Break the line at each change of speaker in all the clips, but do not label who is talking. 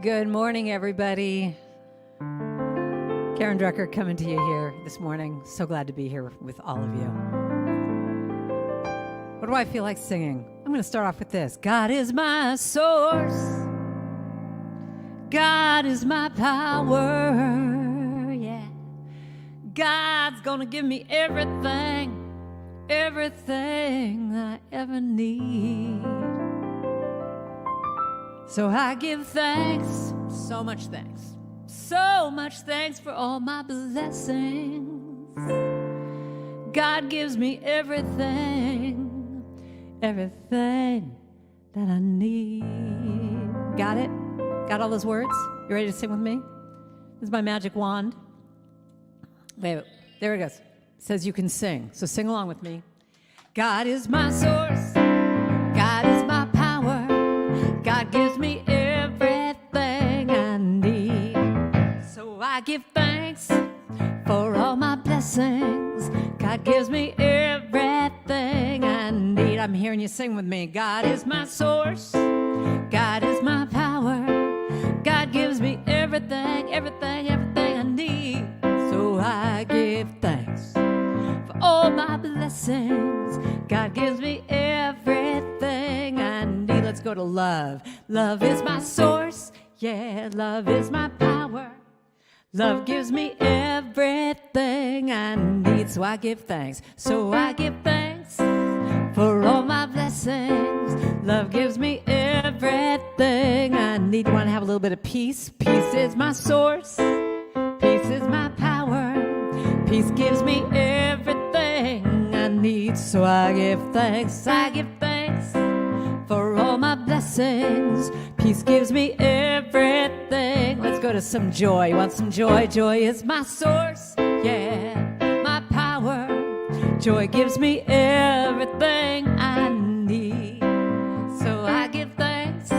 Good morning, everybody. Karen Drucker coming to you here this morning. So glad to be here with all of you. What do I feel like singing? I'm going to start off with this. God is my source. God is my power. Yeah. God's going to give me everything I ever need. So I give thanks, so much thanks for all my blessings. God gives me everything that I need. Got it? Got all those words? You ready to sing with me? This is my magic wand. Wait, there it goes. It says you can sing, so sing along with me. God is my source. God is my power. God gives me everything I need. So I give thanks for all my blessings. God gives me everything I need. I'm hearing you sing with me. God is my source. God is my power. God gives me everything I need. So I give thanks for all my blessings. God gives me everything I need. Let's go to love. Love is my source. Yeah, love is my power. Love gives me everything I need. So I give thanks. So I give thanks for all my blessings. Love gives me everything I need. You want to have a little bit of peace? Peace is my source. Peace is my power. Peace gives me everything I need. So I give thanks. I give thanks for all my blessings. Peace gives me everything. Let's go to some joy. You want some joy? Joy is my source. Yeah, my power. Joy gives me everything I need. So I give thanks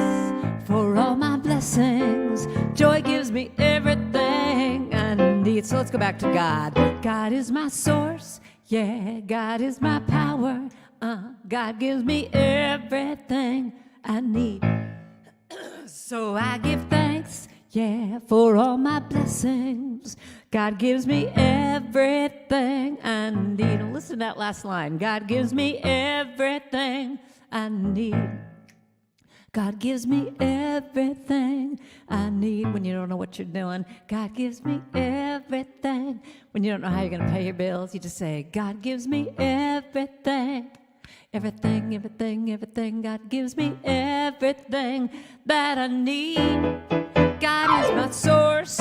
for all my blessings. Joy gives me everything I need. So let's go back to God. God is my source. Yeah, God is my power. God gives me everything I need. So I give thanks, yeah, for all my blessings. God gives me everything I need. And listen to that last line. God gives me everything I need. God gives me everything I need. When you don't know what you're doing, God gives me everything. When you don't know how you're going to pay your bills, you just say, God gives me everything. Everything, everything, everything. God gives me everything that I need. God is my source.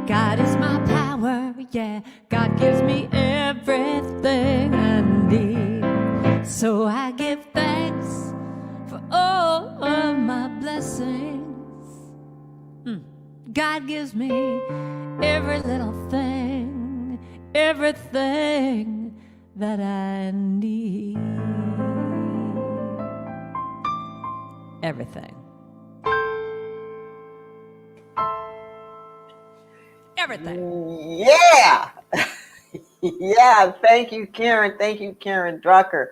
God is my power. Yeah, God gives me everything I need. So I give thanks for all of my blessings. God gives me every little thing, everything that I need. Everything. Everything.
Yeah. Yeah. Thank you, Karen. Thank you, Karen Drucker.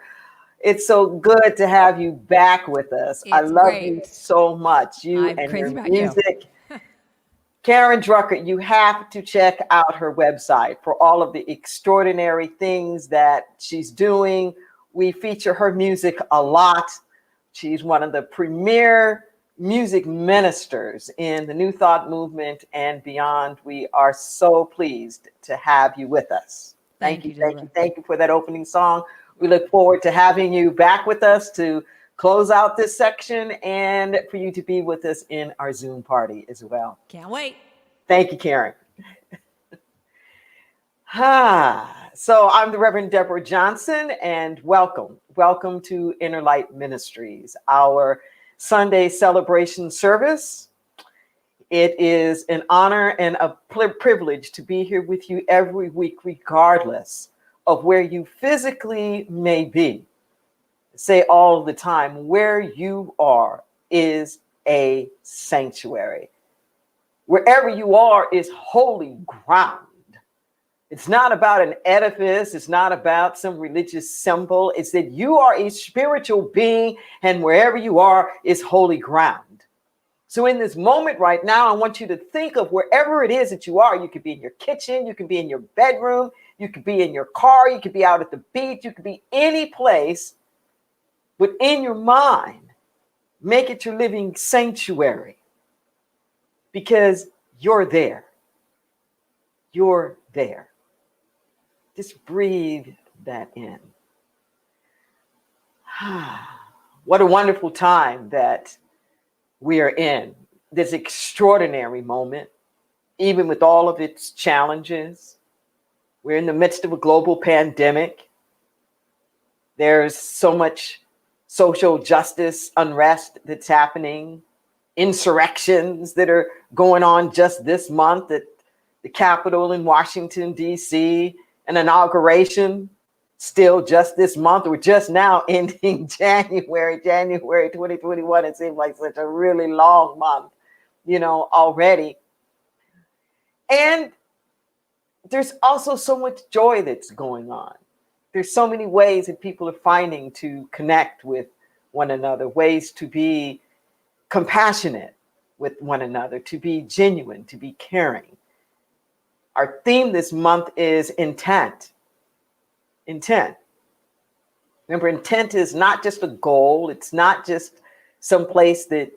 It's so good to have you back with us. I love you so much. You
I'm
and
crazy
your
about
music.
You.
Karen Drucker, you have to check out her website for all of the extraordinary things that she's doing. We feature her music a lot. She's one of the premier music ministers in the New Thought movement and beyond. We are so pleased to have you with us. Thank you for that opening song. We look forward to having you back with us to close out this section and for you to be with us in our Zoom party as well.
Can't wait.
Thank you, Karen. So I'm the Reverend Deborah Johnson, and welcome to Inner Light Ministries, our Sunday celebration service. It is an honor and a privilege to be here with you every week, regardless of where you physically may be. Say all the time, where you are is a sanctuary. Wherever you are is holy ground. It's not about an edifice. It's not about some religious symbol. It's that you are a spiritual being, and wherever you are is holy ground. So in this moment right now, I want you to think of wherever it is that you are. You could be in your kitchen, you could be in your bedroom, you could be in your car, you could be out at the beach, you could be any place. But in your mind, make it your living sanctuary, because you're there. You're there. Just breathe that in. What a wonderful time that we are in, this extraordinary moment, even with all of its challenges. We're in the midst of a global pandemic. There's so much social justice unrest that's happening, insurrections that are going on just this month at the Capitol in Washington, D.C., an inauguration still just this month. We're just now ending January 2021. It seems like such a really long month, already. And there's also so much joy that's going on. There's so many ways that people are finding to connect with one another, ways to be compassionate with one another, to be genuine, to be caring. Our theme this month is intent. Intent. Remember, intent is not just a goal. It's not just some place that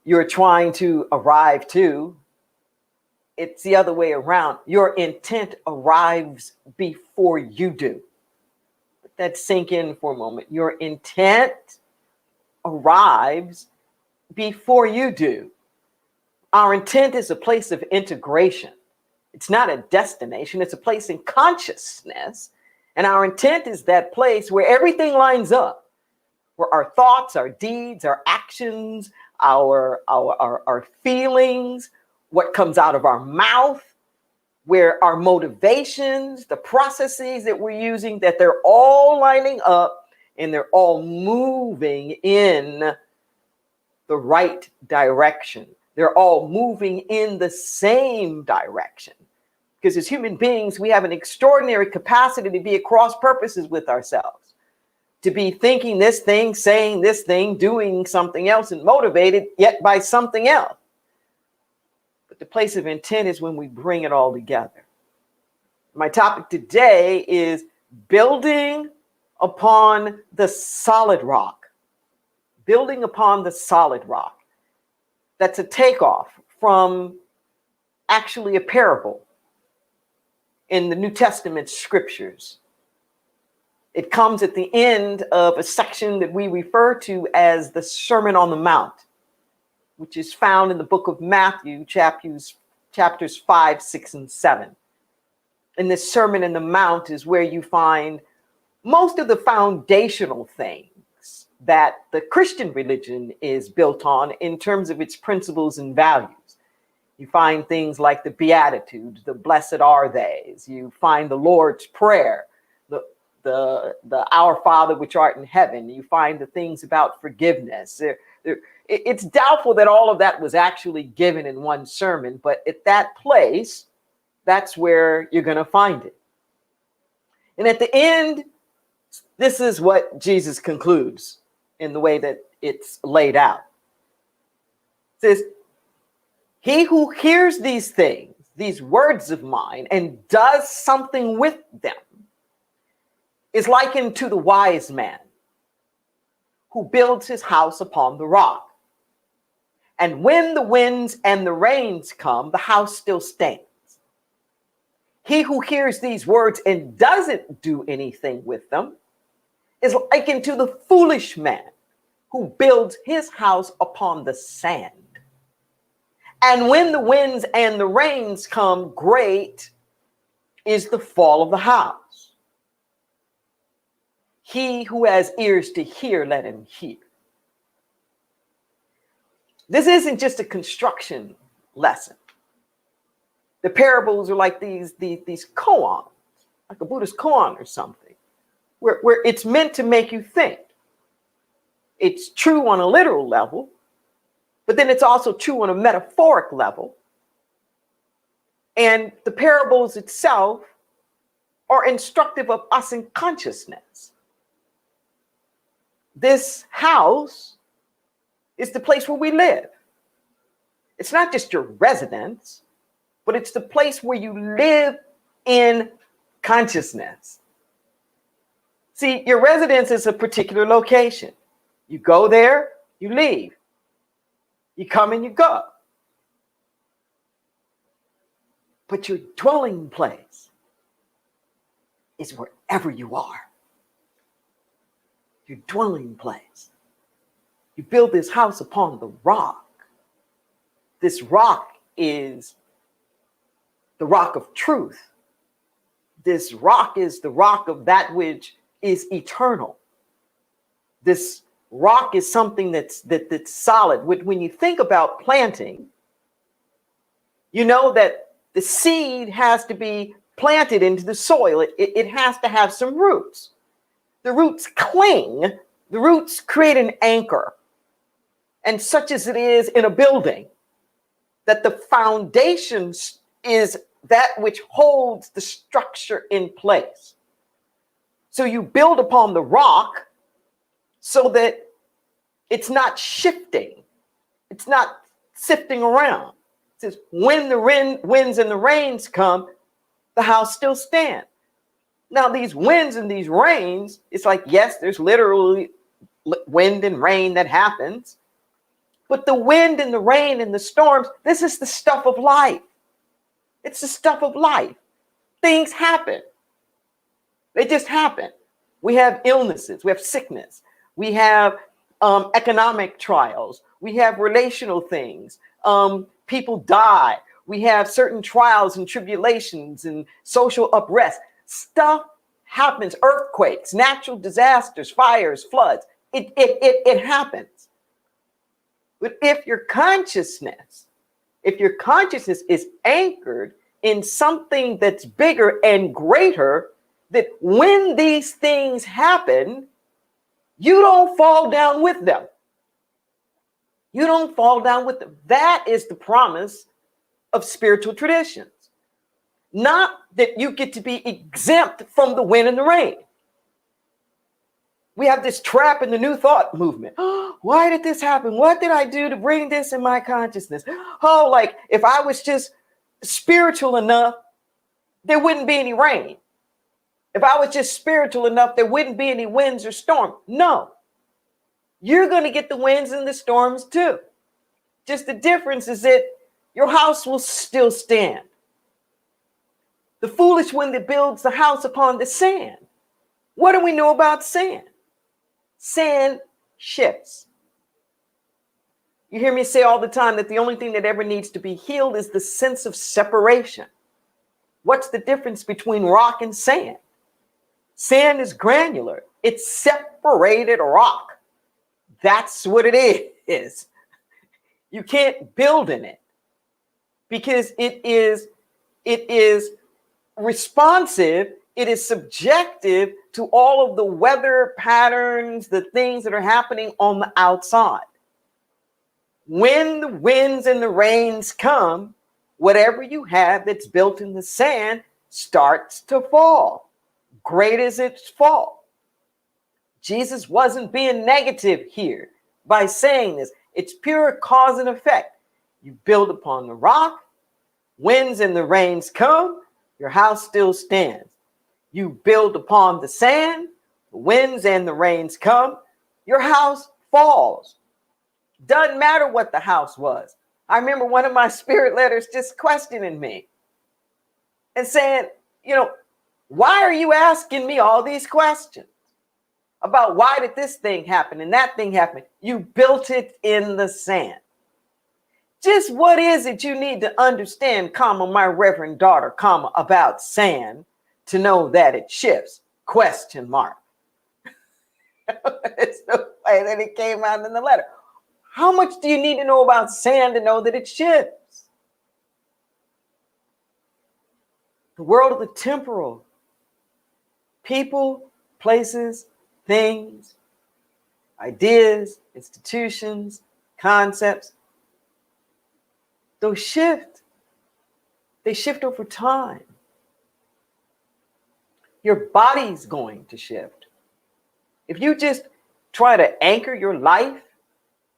you're trying to arrive to. It's the other way around. Your intent arrives before you do. Let that sink in for a moment. Your intent arrives before you do. Our intent is a place of integration. It's not a destination. It's a place in consciousness. And our intent is that place where everything lines up, where our thoughts, our deeds, our actions, our feelings, what comes out of our mouth, where our motivations, the processes that we're using, that they're all lining up and they're all moving in the right direction. They're all moving in the same direction. Because as human beings, we have an extraordinary capacity to be at cross purposes with ourselves, to be thinking this thing, saying this thing, doing something else, and motivated yet by something else. But the place of intent is when we bring it all together. My topic today is building upon the solid rock. Building upon the solid rock. That's a takeoff from actually a parable in the New Testament scriptures. It comes at the end of a section that we refer to as the Sermon on the Mount, which is found in the book of Matthew, chapters 5, 6, and 7. And this Sermon on the Mount is where you find most of the foundational things that the Christian religion is built on in terms of its principles and values. You find things like the Beatitudes, the Blessed Are Theys. You find the Lord's Prayer, the Our Father which art in heaven. You find the things about forgiveness. It's doubtful that all of that was actually given in one sermon, but at that place, that's where you're going to find it. And at the end, this is what Jesus concludes in the way that it's laid out. It says, he who hears these things, these words of mine, and does something with them is likened to the wise man who builds his house upon the rock. And when the winds and the rains come, the house still stands. He who hears these words and doesn't do anything with them is likened to the foolish man who builds his house upon the sand. And when the winds and the rains come, great is the fall of the house. He who has ears to hear, let him hear. This isn't just a construction lesson. The parables are like these koans, like a Buddhist koan or something, where it's meant to make you think. It's true on a literal level, but then it's also true on a metaphoric level. And the parables itself are instructive of us in consciousness. This house is the place where we live. It's not just your residence, but it's the place where you live in consciousness. See, your residence is a particular location. You go there, you leave. You come and you go. But your dwelling place is wherever you are. Your dwelling place. You build this house upon the rock. This rock is the rock of truth. This rock is the rock of that which is eternal. This rock is something that's solid. When you think about planting, you know that the seed has to be planted into the soil. It has to have some roots. The roots cling. The roots create an anchor. And such as it is in a building, that the foundation is that which holds the structure in place. So you build upon the rock so that it's not shifting. It's not sifting around. It says, when the winds and the rains come, the house still stands. Now, these winds and these rains, it's like, yes, there's literally wind and rain that happens. But the wind and the rain and the storms, this is the stuff of life. It's the stuff of life. Things happen. They just happen. We have illnesses. We have sickness. We have economic trials. We have relational things. People die. We have certain trials and tribulations and social unrest. Stuff happens. Earthquakes, natural disasters, fires, floods. It happens. But if your consciousness is anchored in something that's bigger and greater, that when these things happen, you don't fall down with them. You don't fall down with them. That is the promise of spiritual traditions. Not that you get to be exempt from the wind and the rain. We have this trap in the New Thought movement. Why did this happen? What did I do to bring this in my consciousness? Oh, like if I was just spiritual enough, there wouldn't be any rain. If I was just spiritual enough, there wouldn't be any winds or storms. No, you're going to get the winds and the storms too. Just the difference is that your house will still stand. The foolish one that builds the house upon the sand. What do we know about sand? Sand shifts. You hear me say all the time that the only thing that ever needs to be healed is the sense of separation. What's the difference between rock and sand? Sand is granular. It's separated rock. That's what it is. You can't build in it because it is responsive. It is subjective to all of the weather patterns, the things that are happening on the outside. When the winds and the rains come, whatever you have that's built in the sand starts to fall. Great is its fall. Jesus wasn't being negative here by saying this. It's pure cause and effect. You build upon the rock, winds and the rains come, your house still stands. You build upon the sand, the winds and the rains come, your house falls. Doesn't matter what the house was. I remember one of my spirit letters just questioning me and saying, why are you asking me all these questions about why did this thing happen and that thing happen? You built it in the sand. Just what is it you need to understand, my reverend daughter, about sand to know that it shifts? ? There's no way that it came out in the letter. How much do you need to know about sand to know that it shifts? The world of the temporal. People, places, things, ideas, institutions, concepts. Those shift. They shift over time. Your body's going to shift. If you just try to anchor your life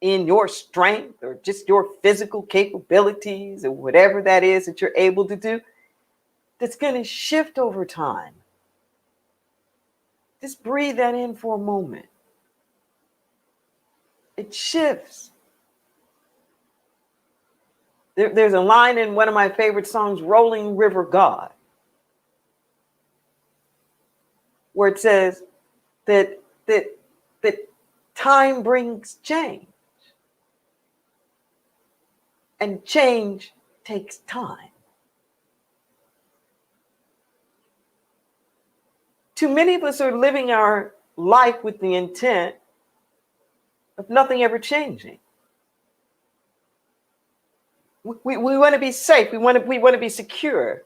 in your strength or just your physical capabilities or whatever that is that you're able to do, that's going to shift over time. Just breathe that in for a moment. It shifts. There's a line in one of my favorite songs, Rolling River God, where it says that time brings change. And change takes time. Too many of us are living our life with the intent of nothing ever changing. We want to be safe. We want to be secure.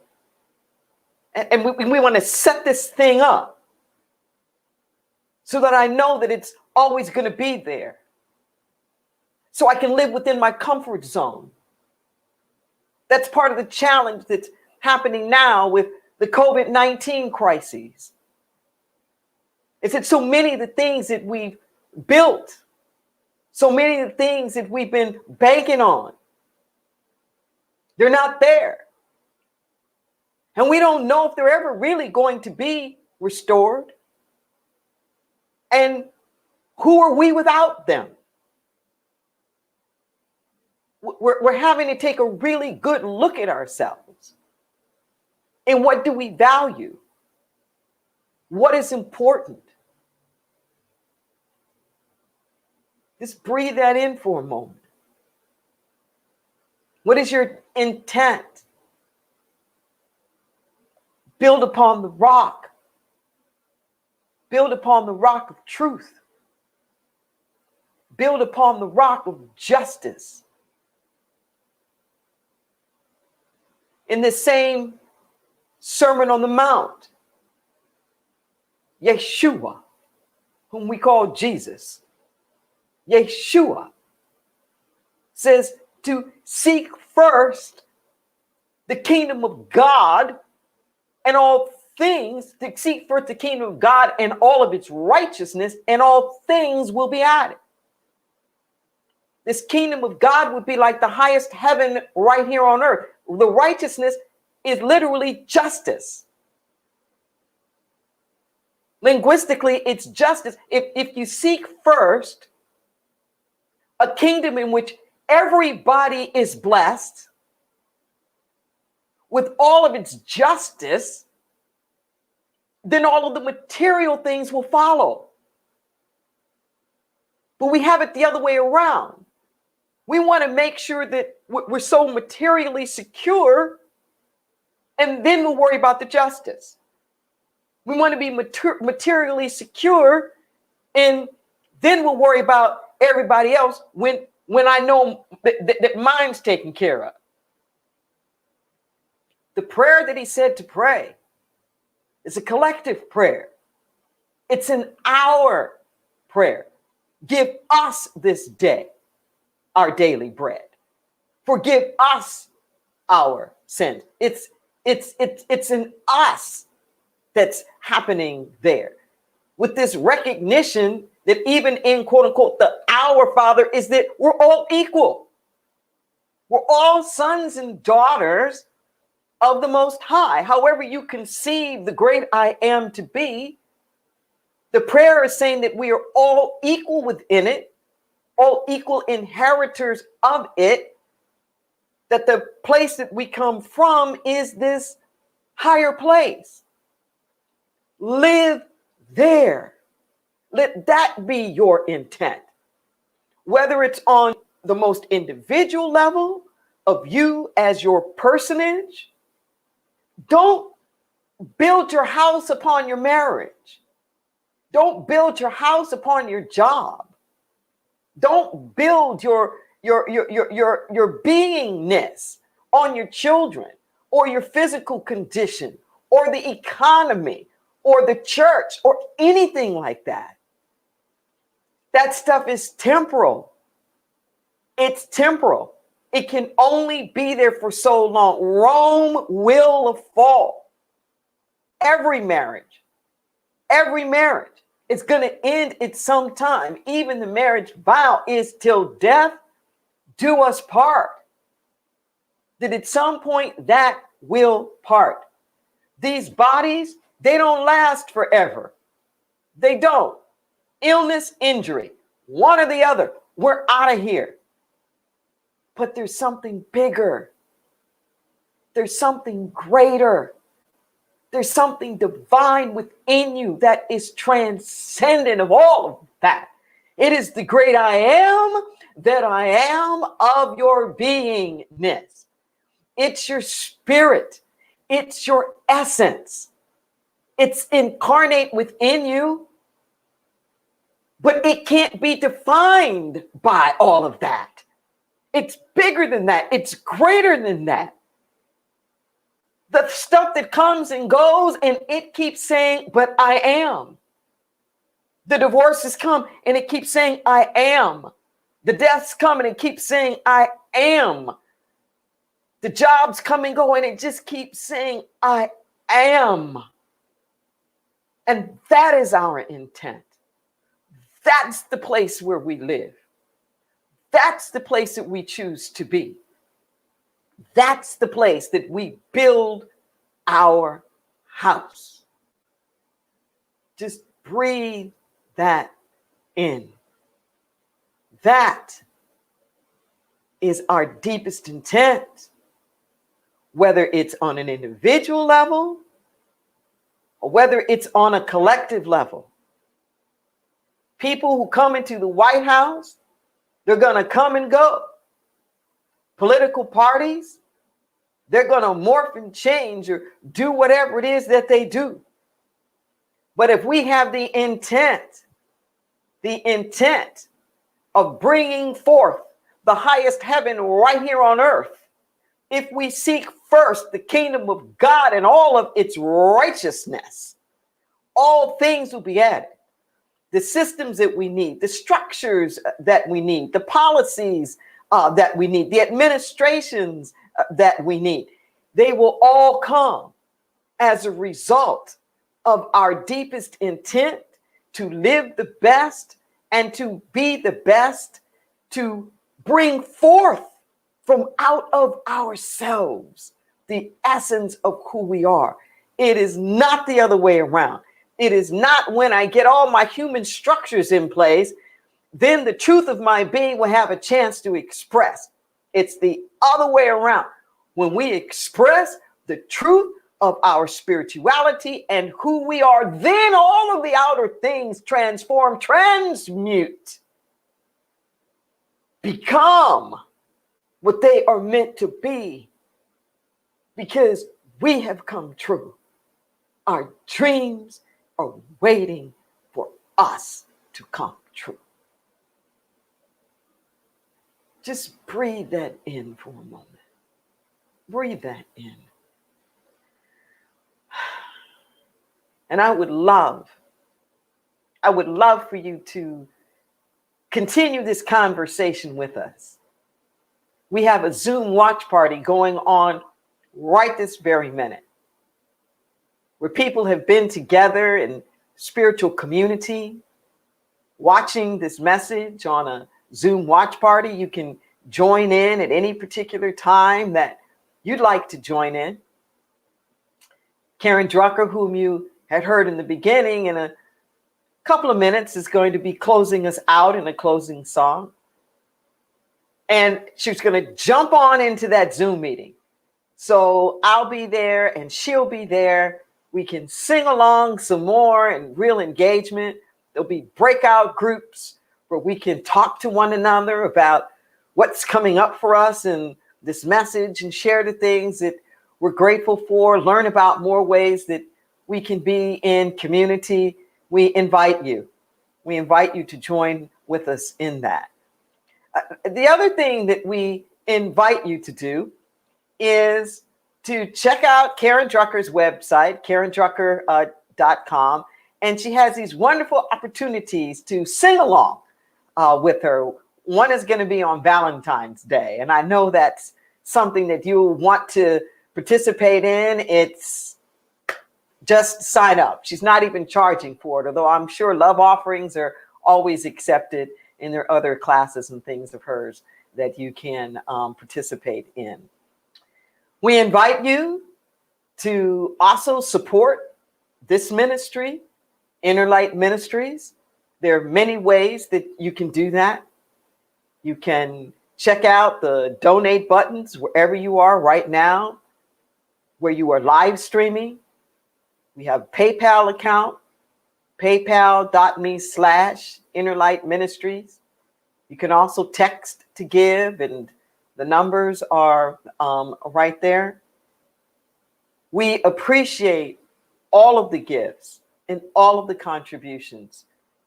And we want to set this thing up so that I know that it's always going to be there. So I can live within my comfort zone. That's part of the challenge that's happening now with the COVID-19 crises. Is that so many of the things that we've built, so many of the things that we've been banking on, they're not there. And we don't know if they're ever really going to be restored. And who are we without them? We're having to take a really good look at ourselves. And what do we value? What is important? Just breathe that in for a moment. What is your intent? Build upon the rock. Build upon the rock of truth. Build upon the rock of justice. In this same Sermon on the Mount, Yeshua, whom we call Jesus, Yeshua says to seek first the kingdom of God and all things, to seek first the kingdom of God and all of its righteousness, and all things will be added. This kingdom of God would be like the highest heaven right here on earth. The righteousness is literally justice. Linguistically, it's justice. If you seek first a kingdom in which everybody is blessed with all of its justice, then all of the material things will follow. But we have it the other way around. We want to make sure that we're so materially secure, and then we'll worry about the justice. We want to be materially secure, and then we'll worry about everybody else when I know that mine's taken care of. The prayer that he said to pray is a collective prayer. It's an our prayer. Give us this day our daily bread. Forgive us our sins. It's an us that's happening there, with this recognition that even in quote unquote the our Father is that we're all equal. We're all sons and daughters of the Most High. However you conceive the great I am to be, the prayer is saying that we are all equal within it, all equal inheritors of it, that the place that we come from is this higher place. Live there. Let that be your intent. Whether it's on the most individual level of you as your personage, don't build your house upon your marriage. Don't build your house upon your job. Don't build your beingness on your children or your physical condition or the economy or the church or anything like that. That stuff is temporal. It's temporal. It can only be there for so long. Rome will fall. Every marriage It's going to end at some time. Even the marriage vow is till death do us part. That at some point that will part. These bodies, they don't last forever. They don't. Illness, injury, one or the other. We're out of here. But there's something bigger. There's something greater. There's something divine within you that is transcendent of all of that. It is the great I am that I am of your beingness. It's your spirit. It's your essence. It's incarnate within you, but it can't be defined by all of that. It's bigger than that. It's greater than that. The stuff that comes and goes and it keeps saying, but I am. The divorces come and it keeps saying, I am. The deaths come and it keeps saying, I am. The jobs come and go and it just keeps saying, I am. And that is our intent. That's the place where we live. That's the place that we choose to be. That's the place that we build our house. Just breathe that in. That is our deepest intent, whether it's on an individual level or whether it's on a collective level. People who come into the White House, they're going to come and go. Political parties, they're going to morph and change or do whatever it is that they do. But if we have the intent of bringing forth the highest heaven right here on earth, if we seek first the kingdom of God and all of its righteousness, all things will be added. The systems that we need, the structures that we need, the policies that we need, the administrations that we need, they will all come as a result of our deepest intent to live the best and to be the best, to bring forth from out of ourselves the essence of who we are. It is not the other way around. It is not when I get all my human structures in place, then the truth of my being will have a chance to express. It's the other way around. When we express the truth of our spirituality and who we are, then all of the outer things transform, transmute, become what they are meant to be, because we have come true. Our dreams are waiting for us to come true. Just breathe that in for a moment. Breathe that in. And I would love for you to continue this conversation with us. We have a Zoom watch party going on right this very minute, where people have been together in spiritual community, watching this message on a Zoom watch party. You can join in at any particular time that you'd like to join in. Karen Drucker, whom you had heard in the beginning, in a couple of minutes is going to be closing us out in a closing song. And she's going to jump on into that Zoom meeting. So I'll be there and she'll be there. We can sing along some more and real engagement. There'll be breakout groups where we can talk to one another about what's coming up for us in this message and share the things that we're grateful for, learn about more ways that we can be in community. We invite you. We invite you to join with us in that. The other thing that we invite you to do is to check out Karen Drucker's website, karendrucker.com, and she has these wonderful opportunities to sing along with her. One is going to be on Valentine's Day, and I know that's something that you want to participate in. It's just sign up. She's not even charging for it, although I'm sure love offerings are always accepted, and there are other classes and things of hers that you can participate in. We invite you to also support this ministry, Inner Light Ministries. There are many ways that you can do that. You can check out the donate buttons wherever you are right now, where you are live streaming. We have a PayPal account, paypal.me/Inner Ministries. You can also text to give, and the numbers are right there. We appreciate all of the gifts and all of the contributions.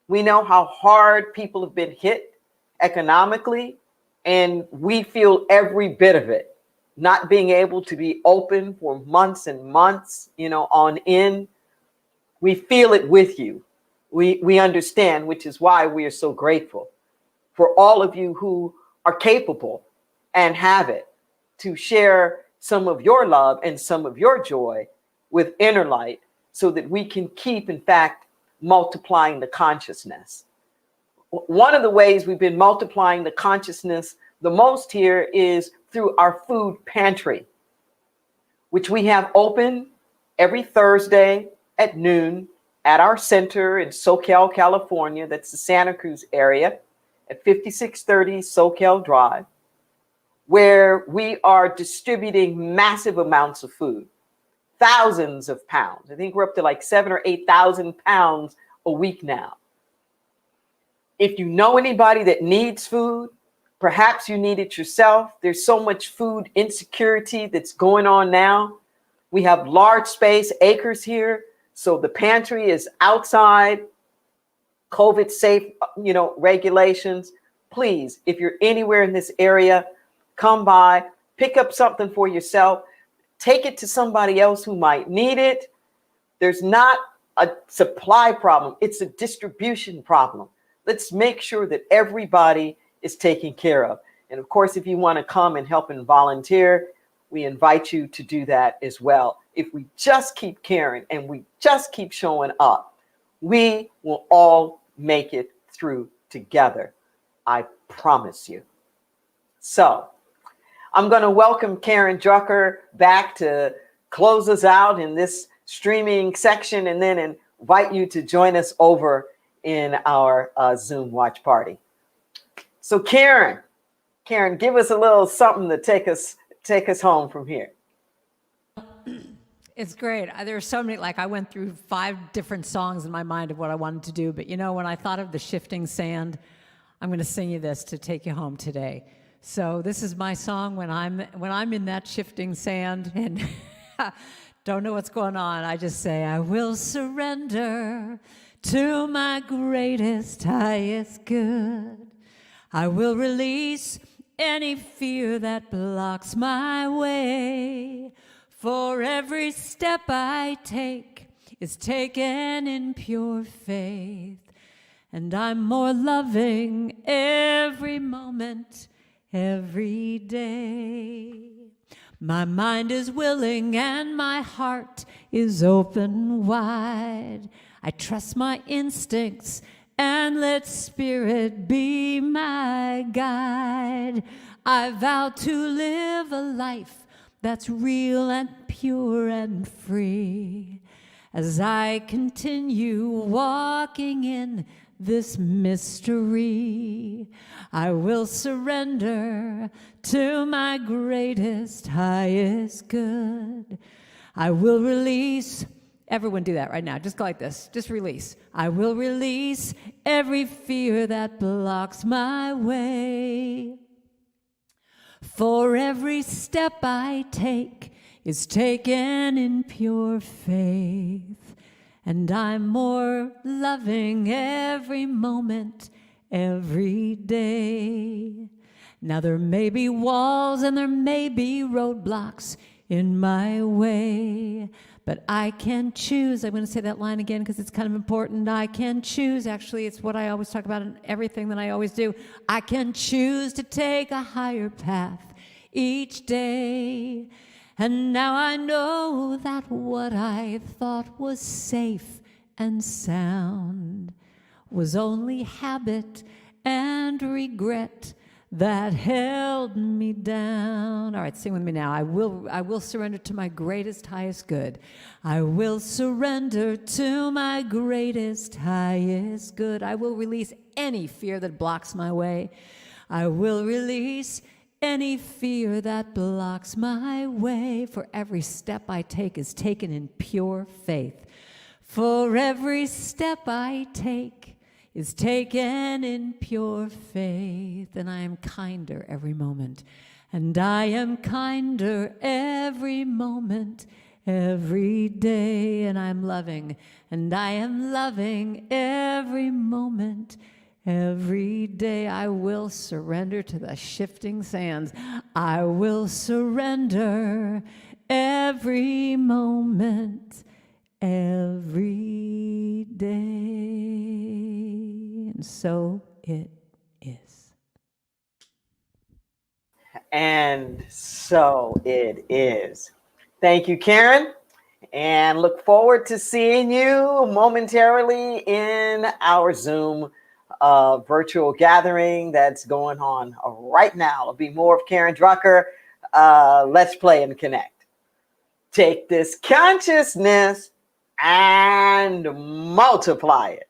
We know how hard people have been hit economically, and we feel every bit of it. Not being able to be open for months and months, on end. We feel it with you. We understand, which is why we are so grateful for all of you who are capable and have it to share some of your love and some of your joy with Inner Light, so that we can keep, in fact, multiplying the consciousness. One of the ways we've been multiplying the consciousness the most here is through our food pantry, which we have open every Thursday at noon at our center in SoCal, California. That's the Santa Cruz area at 5630 SoCal Drive, where we are distributing massive amounts of food, thousands of pounds. I think we're up to like 7,000 or 8,000 pounds a week now. If you know anybody that needs food, perhaps you need it yourself. There's so much food insecurity that's going on now. We have large space, acres here. So the pantry is outside, COVID safe, regulations. Please, if you're anywhere in this area, come by, pick up something for yourself, take it to somebody else who might need it. There's not a supply problem. It's a distribution problem. Let's make sure that everybody is taken care of. And of course, if you want to come and help and volunteer, we invite you to do that as well. If we just keep caring and we just keep showing up, we will all make it through together. I promise you. So I'm going to welcome Karen Drucker back to close us out in this streaming section, and then invite you to join us over in our Zoom watch party. So Karen, give us a little something to take us home from here.
It's great. There are so many, I went through 5 different songs in my mind of what I wanted to do, but when I thought of the shifting sand, I'm going to sing you this to take you home today. So this is my song when I'm in that shifting sand and don't know what's going on. I just say, I will surrender to my greatest, highest good. I will release any fear that blocks my way. For every step I take is taken in pure faith. And I'm more loving every moment, every day. My mind is willing and my heart is open wide. I trust my instincts and let Spirit be my guide. I vow to live a life that's real and pure and free as I continue walking in this mystery. I will surrender to my greatest, highest good. I will release, everyone do that right now, just go like this, just release. I will release every fear that blocks my way. For every step I take is taken in pure faith. And I'm more loving every moment, every day. Now there may be walls and there may be roadblocks in my way, but I can choose. I'm going to say that line again because it's kind of important. I can choose. Actually, it's what I always talk about in everything that I always do. I can choose to take a higher path each day. And now I know that what I thought was safe and sound was only habit and regret that held me down. All right, sing with me now. I will surrender to my greatest, highest good. I will surrender to my greatest, highest good. I will release any fear that blocks my way. I will release any fear that blocks my way. For every step I take is taken in pure faith. For every step I take is taken in pure faith. And I am kinder every moment. And I am kinder every moment, every day. And I'm loving. And I am loving every moment, every day. I will surrender to the shifting sands. I will surrender every moment, every day. And so it is.
And so it is. Thank you, Karen. And look forward to seeing you momentarily in our Zoom virtual gathering that's going on right now. It'll be more of Karen Drucker. Let's play and connect. Take this consciousness and multiply it.